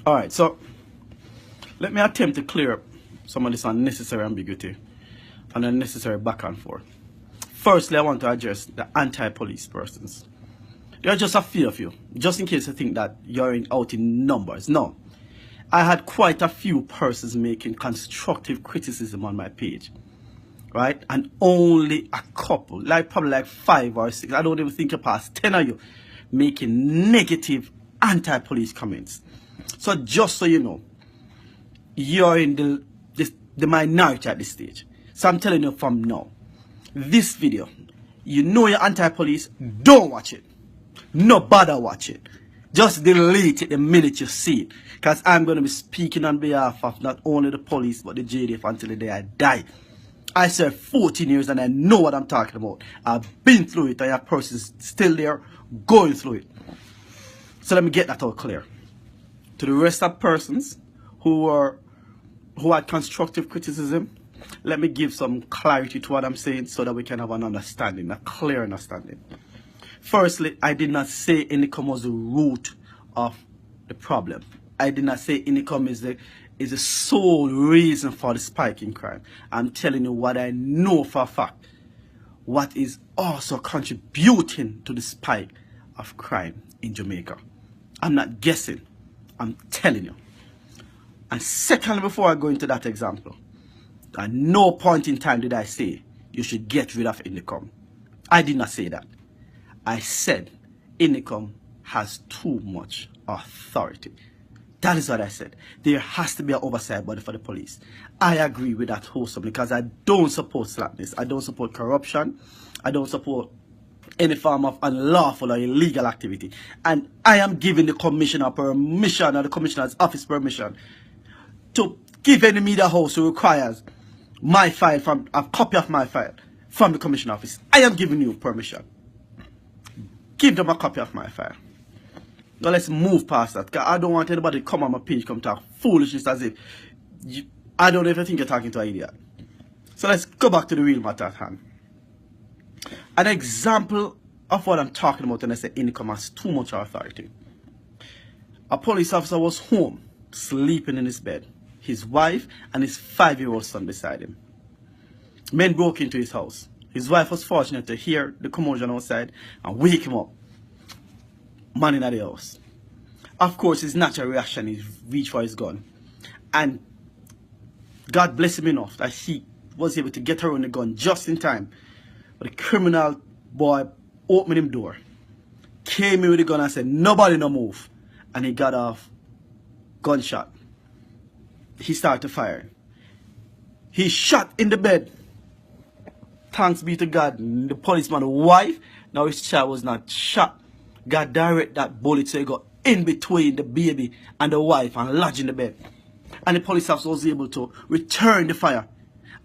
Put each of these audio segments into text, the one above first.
Alright, so let me attempt to clear up some of this unnecessary ambiguity and unnecessary back and forth. Firstly, I want to address the anti-police persons. There are just a few of you, just in case you think that you're out in numbers. No. I had quite a few persons making constructive criticism on my page. Right? And only a couple, probably like 5 or 6, I don't even think you past 10 of you, making negative anti-police comments. So just so you know, you're in the minority at this stage. So I'm telling you from now, this video, you know you're anti-police, don't watch it. No bother watch it. Just delete it the minute you see it. Because I'm going to be speaking on behalf of not only the police, but the JDF until the day I die. I served 14 years and I know what I'm talking about. I've been through it and your person's still there going through it. So let me get that all clear. To the rest of persons who had constructive criticism, let me give some clarity to what I'm saying so that we can have an understanding, a clear understanding. Firstly, I did not say income was the root of the problem. I did not say income is the sole reason for the spike in crime. I'm telling you what I know for a fact. What is also contributing to the spike of crime in Jamaica. I'm not guessing. I'm telling you. And secondly, before I go into that example, at no point in time did I say you should get rid of income. I did not say that. I said income has too much authority. That is what I said. There has to be an oversight body for the police. I agree with that wholesomely because I don't support slackness. I don't support corruption. I don't support any form of unlawful or illegal activity. And I am giving the commissioner permission, or the commissioner's office permission, to give any media house who requires my file, from a copy of my file from the commissioner office. I am giving you permission. Give them a copy of my file. Now let's move past that, because I don't want anybody to come on my page, come talk foolishness as if I don't ever think you're talking to an idiot. So let's go back to the real matter at hand. An example of what I'm talking about when I say income has too much authority. A police officer was home, sleeping in his bed. His wife and his 5-year-old son beside him. Men broke into his house. His wife was fortunate to hear the commotion outside and wake him up. Man in the house. Of course, his natural reaction is reach for his gun. And God bless him enough that he was able to get around the gun just in time. But the criminal boy opened him door, came in with the gun and said, "Nobody no move." And he got off gunshot. He started firing. He shot in the bed. Thanks be to God, the policeman's wife, now his child was not shot. God direct that bullet so he got in between the baby and the wife and lodged in the bed. And the police officer was able to return the fire.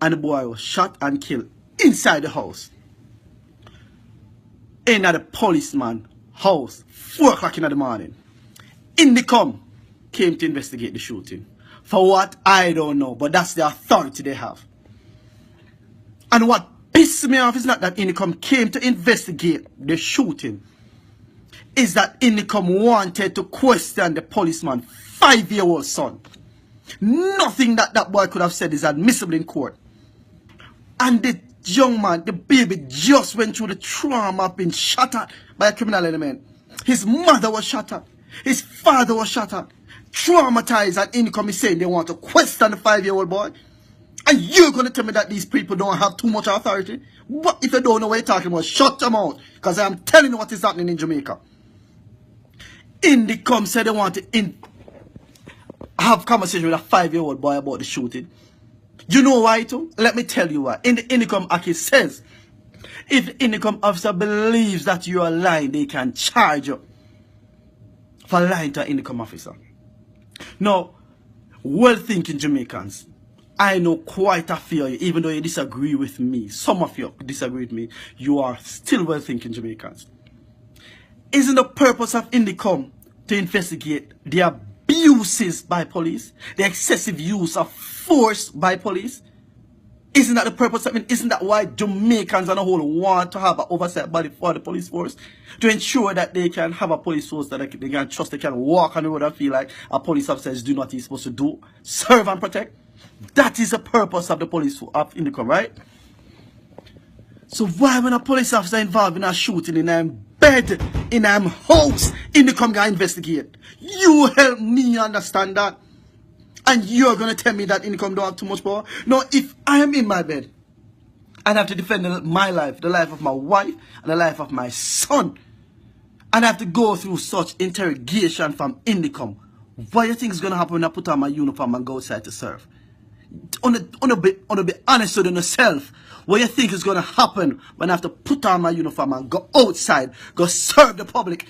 And the boy was shot and killed inside the house. In the policeman's house, 4 o'clock in the morning. Indicom came to investigate the shooting. For what? I don't know, but that's the authority they have. And what pisses me off is not that Indicom came to investigate the shooting. Is that Indicom wanted to question the policeman's 5-year-old son. Nothing that that boy could have said is admissible in court. And the young man, the baby, just went through the trauma of being shot at by a criminal element. His mother was shot at. His father was shot at. Traumatized, and Indicom is saying they want to question the 5-year-old boy. And you're going to tell me that these people don't have too much authority? What if you don't know what you're talking about? Shut them out. Because I'm telling you what is happening in Jamaica. Indicom said they want to have conversation with a 5-year-old boy about the shooting. You know why too? Let me tell you why. In the Indicom Act it says, if the Indicom officer believes that you are lying, they can charge you for lying to an Indicom officer. Now, well-thinking Jamaicans, I know quite a few of you, even though you disagree with me, some of you disagree with me, you are still well-thinking Jamaicans. Isn't the purpose of Indicom to investigate the abuses by police, the excessive use of force by police? Isn't that the purpose? I mean, isn't that why Jamaicans on a whole want to have an oversight body for the police force? To ensure that they can have a police force that they can trust, they can walk on the road and feel like a police officer is doing what he's supposed to do, serve and protect. That is the purpose of the police of Indicom, right? So why when a police officer involved in a shooting in a bed, in a house, Indicom gonna investigate? You help me understand that. And you're going to tell me that Indicom don't have too much power? No, if I am in my bed, and I have to defend my life, the life of my wife, and the life of my son, and I have to go through such interrogation from Indicom, what do you think is going to happen when I put on my uniform and go outside to serve? On be honest with yourself, what do you think is going to happen when I have to put on my uniform and go outside, go serve the public?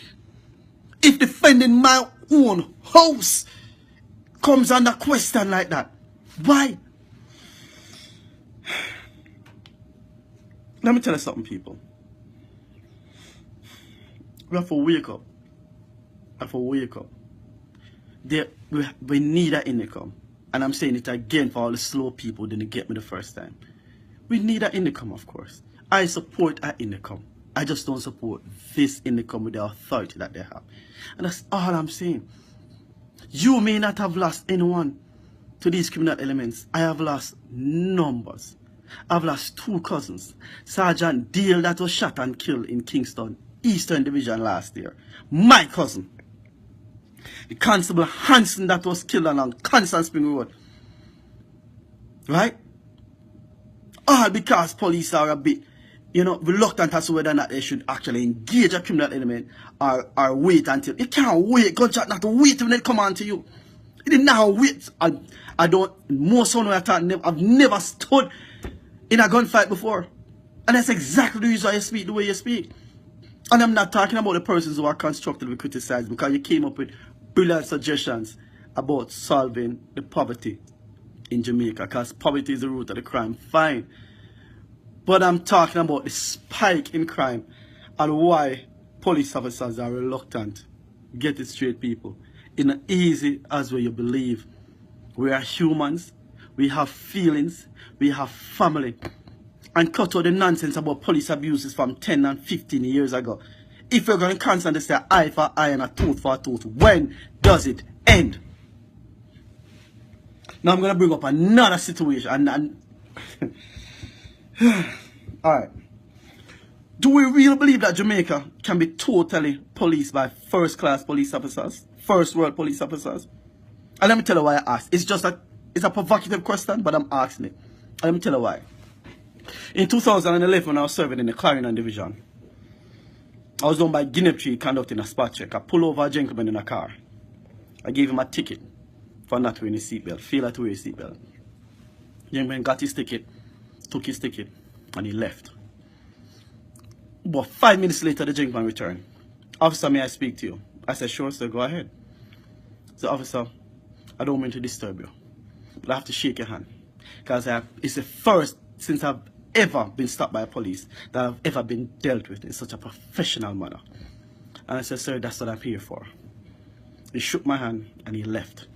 If defending my own house comes under question like that, why? Let me tell you something, people. We have to wake up. We have to wake up. We need an Indicom. And I'm saying it again for all the slow people who didn't get me the first time. We need an Indicom, of course. I support an Indicom. I just don't support this Indicom with the authority that they have. And that's all I'm saying. You may not have lost anyone to these criminal elements. I have lost numbers. I've lost 2 cousins. Sergeant Dale that was shot and killed in Kingston, Eastern Division last year. My cousin. The Constable Hanson that was killed along Constant Spring Road. Right? All because police are a bit, reluctant as to whether or not they should actually engage a criminal element or wait until. You can't wait. Gunshot not to wait when they come on to you. You did not wait. I don't, most of them I've never stood in a gunfight before. And that's exactly the reason why you speak the way you speak. And I'm not talking about the persons who are constructively criticized because you came up with brilliant suggestions about solving the poverty in Jamaica, because poverty is the root of the crime. Fine. But I'm talking about the spike in crime and why police officers are reluctant. Get it straight, people. In as easy as where you believe. We are humans. We have feelings. We have family. And cut out the nonsense about police abuses from 10 and 15 years ago. If you're going to constantly say eye for eye and a tooth for a tooth, when does it end? Now I'm going to bring up another situation. Alright. Do we really believe that Jamaica can be totally policed by first-class police officers? First-world police officers? And let me tell you why I asked. It's a provocative question, but I'm asking it. And let me tell you why. In 2011, when I was serving in the Clarendon Division, I was down by Guinea Tree conducting a spot check. I pulled over a gentleman in a car. I gave him a ticket for not wearing a seatbelt. Failed to wear a seatbelt. The gentleman got his ticket, took his ticket, and he left. But 5 minutes later, the gentleman returned. Officer, may I speak to you? I said, sure, sir, go ahead. So, officer, I don't mean to disturb you, but I have to shake your hand. Because it's the first since I've ever been stopped by police that I've ever been dealt with in such a professional manner. And I said, sir, that's what I'm here for. He shook my hand and he left.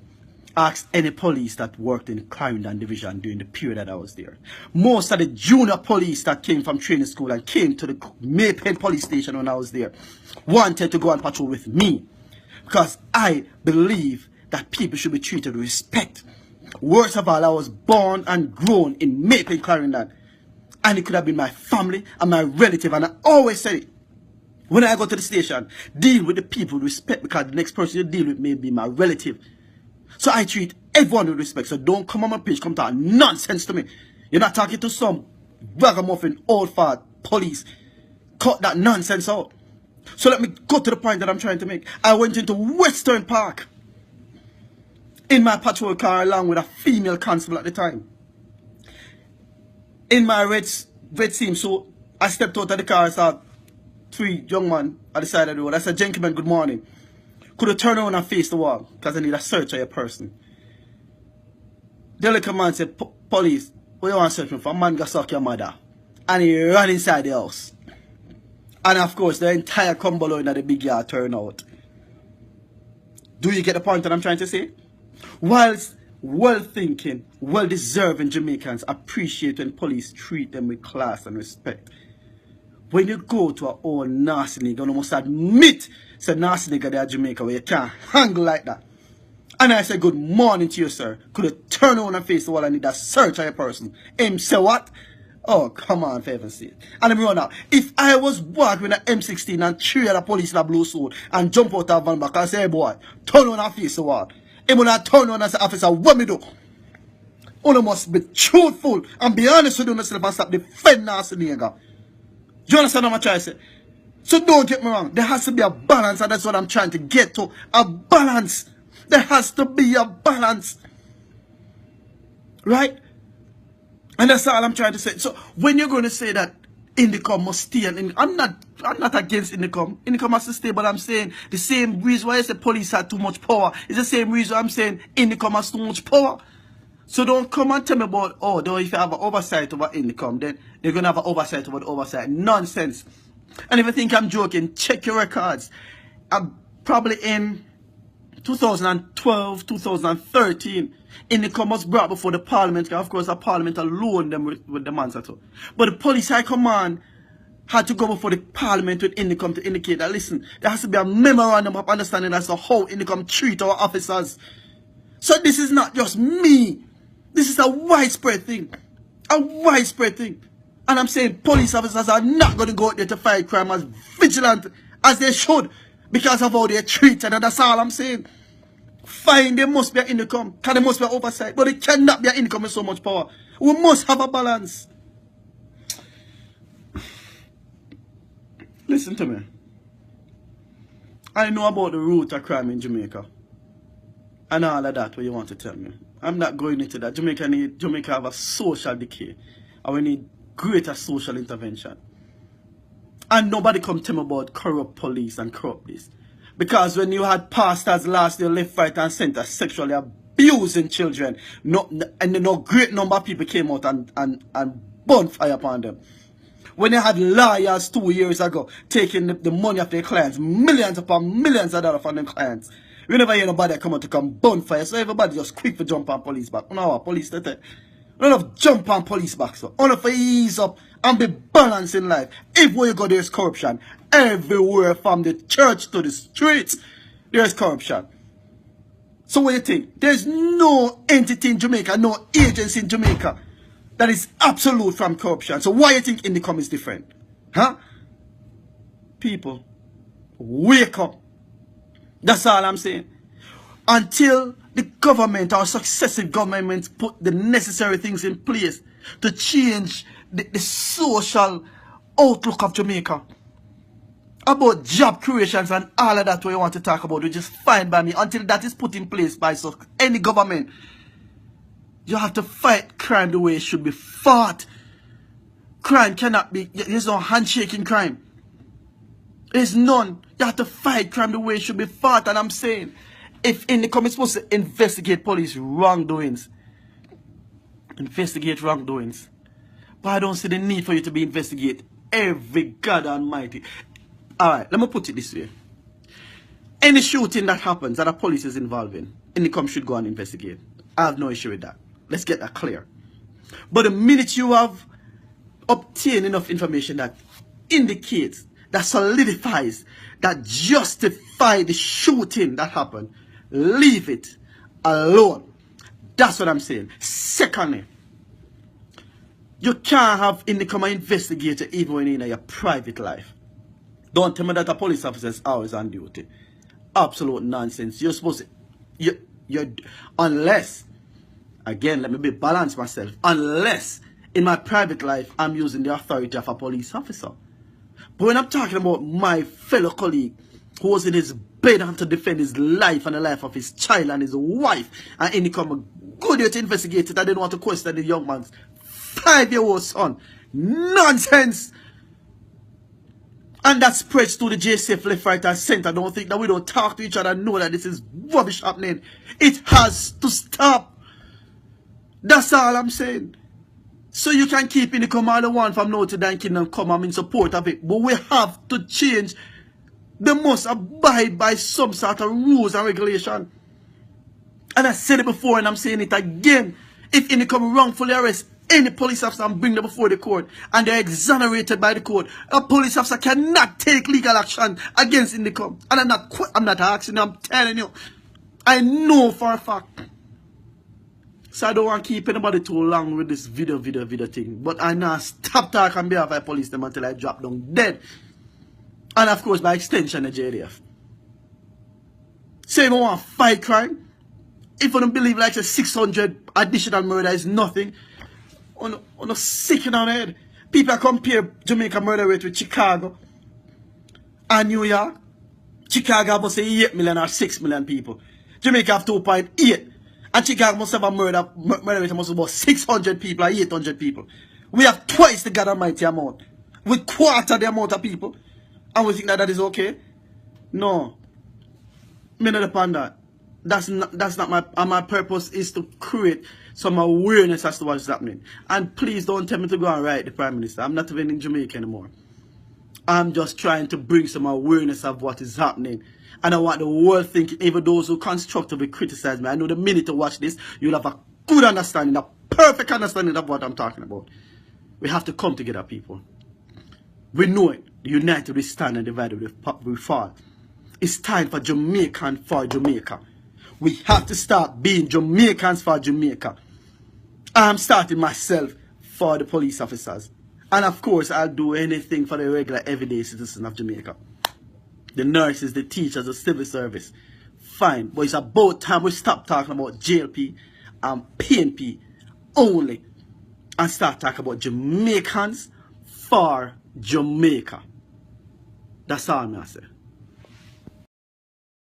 Asked any police that worked in Clarendon Division during the period that I was there. Most of the junior police that came from training school and came to the Maypen police station when I was there wanted to go on patrol with me. Because I believe that people should be treated with respect. Worst of all, I was born and grown in Maypen, Clarendon. And it could have been my family and my relative. And I always say it. When I go to the station, deal with the people with respect, because the next person you deal with may be my relative. So I treat everyone with respect. So don't come on my page, come talk nonsense to me. You're not talking to some ragamuffin, old fart police. Cut that nonsense out. So let me go to the point that I'm trying to make. I went into Western Park in my patrol car along with a female constable at the time. In my red team, so I stepped out of the car and saw 3 young men at the side of the road. I said, gentlemen, good morning. Could you turn around and face the wall? Because I need a search of your person. The little man said, police, what you want to search me for? A man got suck your mother. And he ran inside the house. And of course, the entire combo in the big yard turned out. Do you get the point that I'm trying to say? Whilst well-thinking, well-deserving Jamaicans appreciate when police treat them with class and respect. When you go to our own nasty nigga, you must admit, say nasty nigga there in Jamaica where you can't hang like that. And I say good morning to you, sir. Could you turn on and face the wall and need a search of your person? Him say what? Oh, come on, for heaven's sake. And let me run out. If I was walking with an M16 and three other police in a blue suit and jump out of van back and say, hey boy, turn on and face the wall. Him will not turn on and say, officer, what me do? You must be truthful and be honest with yourself and stop defending nasty nigga. Do you understand what I'm trying to say? So don't get me wrong. There has to be a balance, and that's what I'm trying to get to. A balance. There has to be a balance. Right? And that's all I'm trying to say. So when you're going to say that Indicom must stay, and I'm not against Indicom. Indicom has to stay, but I'm saying the same reason why I say police have too much power is the same reason I'm saying Indicom has too much power. So don't come and tell me about, oh, though if you have an oversight over Indicom, then they're going to have an oversight over the oversight. Nonsense. And if you think I'm joking, check your records. Probably in 2012, 2013, Indicom was brought before the parliament. Of course, the parliament alone them with the answer to. But the police high command had to go before the parliament with Indicom to indicate that, listen, there has to be a memorandum of understanding as to how Indicom treat our officers. So this is not just me. This is a widespread thing. A widespread thing. And I'm saying police officers are not going to go out there to fight crime as vigilant as they should because of how they're treated. And that's all I'm saying. Fine, there must be an Indicom. There must be an oversight. But it cannot be an Indicom with so much power. We must have a balance. Listen to me. I know about the root of crime in Jamaica. And all of that what you want to tell me. I'm not going into that. Jamaica have a social decay. And we need greater social intervention. And nobody come tell me about corrupt police and corrupt this. Because when you had pastors last year, left, right and center sexually abusing children, no great number of people came out and burned fire upon them. When you had lawyers 2 years ago taking the money of their clients, millions upon millions of dollars from their clients, we never hear nobody come out to come burn fire. So everybody just quick for jump on police back. No, police that. None of jump on police back, so. Only for ease up and be balanced in life. Everywhere you go, there's corruption. Everywhere from the church to the streets, there's corruption. So what do you think? There's no entity in Jamaica, no agency in Jamaica that is absolute from corruption. So why do you think Indicom is different? Huh? People, wake up. That's all I'm saying. Until the government or successive governments put the necessary things in place to change the social outlook of Jamaica. About job creations and all of that what you want to talk about, which is fine by me. Until that is put in place by any government, you have to fight crime the way it should be fought. Crime cannot be, there's no handshaking crime. There's none. You have to fight crime the way it should be fought. And I'm saying, if Indicom is supposed to investigate police wrongdoings, investigate wrongdoings. But I don't see the need for you to be investigate every God Almighty. Alright, let me put it this way. Any shooting that happens that a police is involved in, Indicom should go and investigate. I have no issue with that. Let's get that clear. But the minute you have obtained enough information that indicates, that solidifies, that justifies the shooting that happened, leave it alone. That's what I'm saying. Secondly, you can't have Indicom investigator even when you're in your private life. Don't tell me that a police officer is always on duty. Absolute nonsense. You're supposed to, unless, again, let me be balanced myself, unless in my private life I'm using the authority of a police officer. But when I'm talking about my fellow colleague who was in his bed and to defend his life and the life of his child and his wife, and Indicom go there to investigate it, I didn't want to question the young man's 5-year-old son. Nonsense! And that spreads to the JCF left, right and center. Don't think that we don't talk to each other and know that this is rubbish happening. It has to stop. That's all I'm saying. So you can keep in the command one from Notre Dame Kingdom come. I'm in support of it. But we have to change. They must abide by some sort of rules and regulation. And I said it before and I'm saying it again. If Indicom wrongfully arrest any police officer and bring them before the court and they're exonerated by the court, a police officer cannot take legal action against Indicom. And I'm not asking, I'm telling you. I know for a fact. So I don't want to keep anybody too long with this video thing. But I now stop talking on behalf of the police them until I drop down dead. And of course, by extension, the JDF. So if you want to fight crime, if you don't believe like a 600 additional murder is nothing, on a sick in the head. People compare Jamaica murder rate with Chicago and New York. Chicago must say 8 million or 6 million people. Jamaica have 2.8. And Chicago must have a murder rate of about 600 people or 800 people. We have twice the God Almighty amount. With quarter the amount of people. And we think that is okay? No. Me not upon that. That's not my purpose is to create some awareness as to what's happening. And please don't tell me to go and write the Prime Minister. I'm not even in Jamaica anymore. I'm just trying to bring some awareness of what is happening. And I want the world thinking, even those who constructively criticize me. I know the minute to watch this, you'll have a good understanding, a perfect understanding of what I'm talking about. We have to come together, people. We know it. United we stand and divided we fall. It's time for Jamaican for Jamaica. We have to start being Jamaicans for Jamaica. I'm starting myself for the police officers. And of course, I'll do anything for the regular everyday citizen of Jamaica. The nurses, the teachers, the civil service. Fine. But it's about time we stop talking about JLP and PNP only. And start talking about Jamaicans for Jamaica. That's all I say.